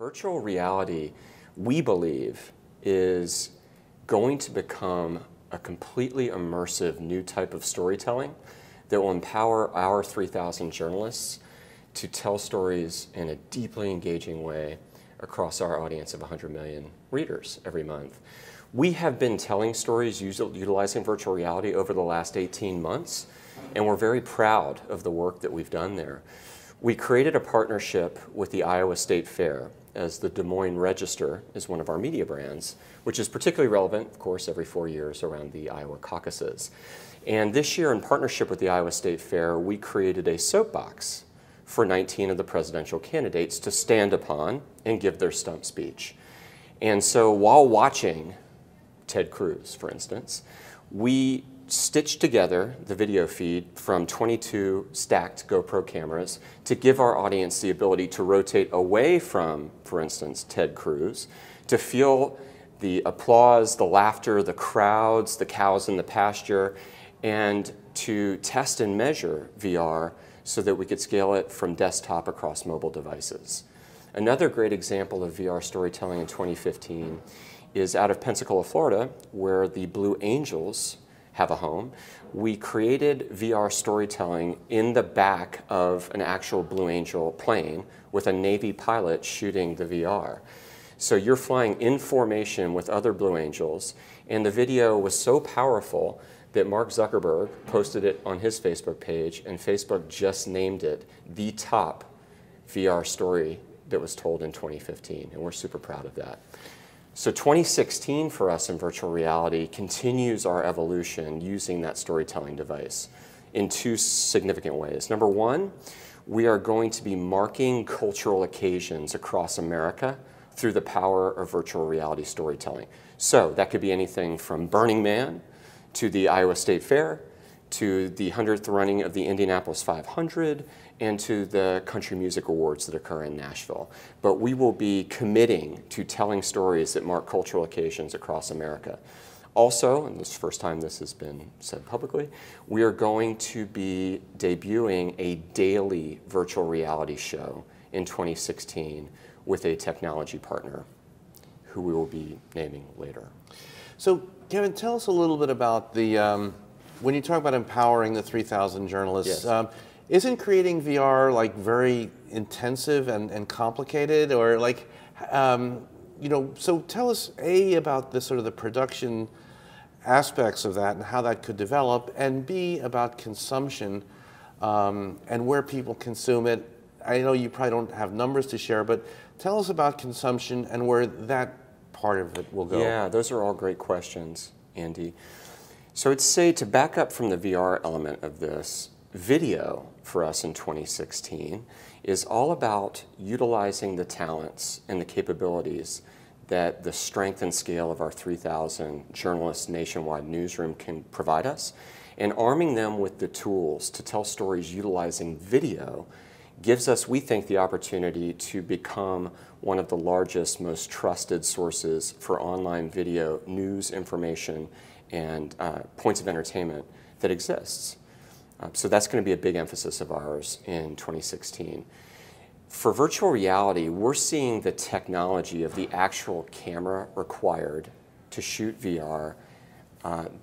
Virtual reality, we believe, is going to become a completely immersive new type of storytelling that will empower our 3,000 journalists to tell stories in a deeply engaging way across our audience of 100 million readers every month. We have been telling stories utilizing virtual reality over the last 18 months, and we're very proud of the work that we've done there. We created a partnership with the Iowa State Fair, as the Des Moines Register is one of our media brands, which is particularly relevant, of course, every 4 years around the Iowa caucuses. And this year, in partnership with the Iowa State Fair, we created a soapbox for 19 of the presidential candidates to stand upon and give their stump speech. And so while watching Ted Cruz, for instance, we stitched together the video feed from 22 stacked GoPro cameras to give our audience the ability to rotate away from, for instance, Ted Cruz, to feel the applause, the laughter, the crowds, the cows in the pasture, and to test and measure VR so that we could scale it from desktop across mobile devices. Another great example of VR storytelling in 2015 is out of Pensacola, Florida, where the Blue Angels have a home. We created VR storytelling in the back of an actual Blue Angel plane with a Navy pilot shooting the VR. So you're flying in formation with other Blue Angels, and the video was so powerful that Mark Zuckerberg posted it on his Facebook page, and Facebook just named it the top VR story that was told in 2015, and we're super proud of that. So 2016 for us in virtual reality continues our evolution using that storytelling device in two significant ways. Number one, we are going to be marking cultural occasions across America through the power of virtual reality storytelling. So that could be anything from Burning Man to the Iowa State Fair to the 100th running of the Indianapolis 500 and to the Country Music Awards that occur in Nashville. But we will be committing to telling stories that mark cultural occasions across America. Also, and this is the first time this has been said publicly, we are going to be debuting a daily virtual reality show in 2016 with a technology partner who we will be naming later. So, Kevin, tell us a little bit about the, when you talk about empowering the 3,000 journalists, yes. Isn't creating VR like very intensive and complicated, or like, you know, so tell us A, about the sort of the production aspects of that and how that could develop, and B, about consumption and where people consume it. I know you probably don't have numbers to share, but tell us about consumption and where that part of it will go. Yeah, those are all great questions, Andy. So I'd say, to back up from the VR element of this, video for us in 2016 is all about utilizing the talents and the capabilities that the strength and scale of our 3,000 journalists nationwide newsroom can provide us, and arming them with the tools to tell stories utilizing video gives us, we think, the opportunity to become one of the largest, most trusted sources for online video news, information, and points of entertainment that exists. So that's going to be a big emphasis of ours in 2016. For virtual reality, we're seeing the technology of the actual camera required to shoot VR,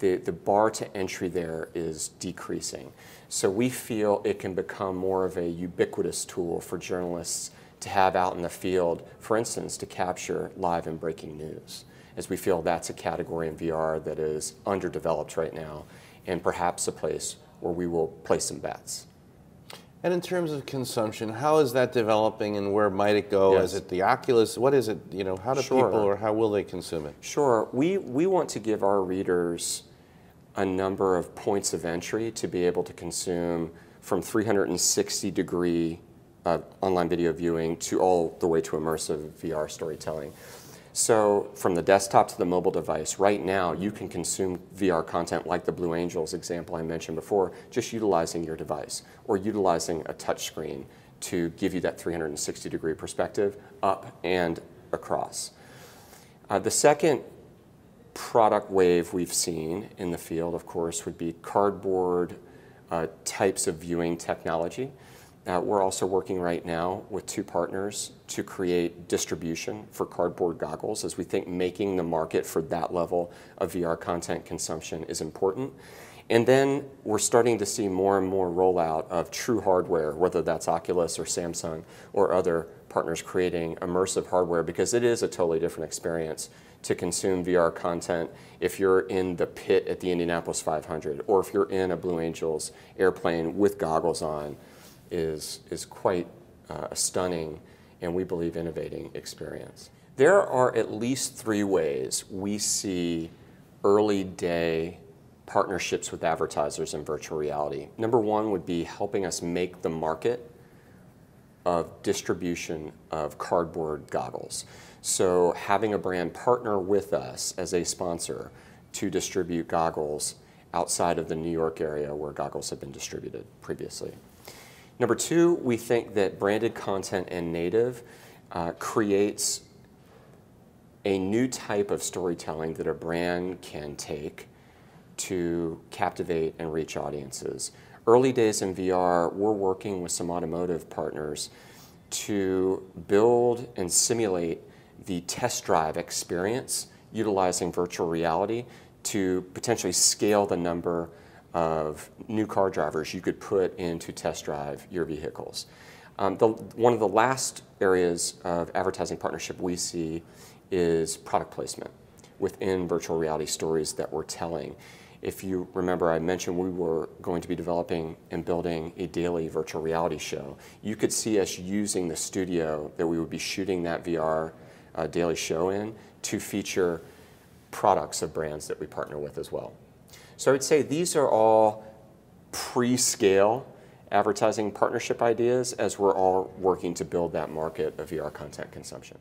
the bar to entry there is decreasing. So we feel it can become more of a ubiquitous tool for journalists to have out in the field, for instance, to capture live and breaking news, as we feel that's a category in VR that is underdeveloped right now, and perhaps a place where we will place some bets. And in terms of consumption, how is that developing and where might it go? Yes. Is it the Oculus? What is it? You know, how do Sure. people, or how will they consume it? Sure. We want to give our readers a number of points of entry to be able to consume from 360-degree online video viewing to all the way to immersive VR storytelling. So from the desktop to the mobile device, right now you can consume VR content like the Blue Angels example I mentioned before, just utilizing your device or utilizing a touch screen to give you that 360-degree perspective up and across. The second product wave we've seen in the field, of course, would be cardboard types of viewing technology. we're also working right now with 2 partners to create distribution for cardboard goggles, as we think making the market for that level of VR content consumption is important. And then we're starting to see more and more rollout of true hardware, whether that's Oculus or Samsung or other partners creating immersive hardware, because it is a totally different experience to consume VR content if you're in the pit at the Indianapolis 500 or if you're in a Blue Angels airplane with goggles on. Is quite a stunning and, we believe, innovating experience. There are at least 3 ways we see early day partnerships with advertisers in virtual reality. Number 1 would be helping us make the market of distribution of cardboard goggles. So having a brand partner with us as a sponsor to distribute goggles outside of the New York area where goggles have been distributed previously. Number 2, we think that branded content and native creates a new type of storytelling that a brand can take to captivate and reach audiences. Early days in VR, we're working with some automotive partners to build and simulate the test drive experience utilizing virtual reality to potentially scale the number of new car drivers you could put in to test drive your vehicles. One of the last areas of advertising partnership we see is product placement within virtual reality stories that we're telling. If you remember, I mentioned we were going to be developing and building a daily virtual reality show. You could see us using the studio that we would be shooting that VR daily show in to feature products of brands that we partner with as well. So I would say these are all pre-scale advertising partnership ideas as we're all working to build that market of VR content consumption.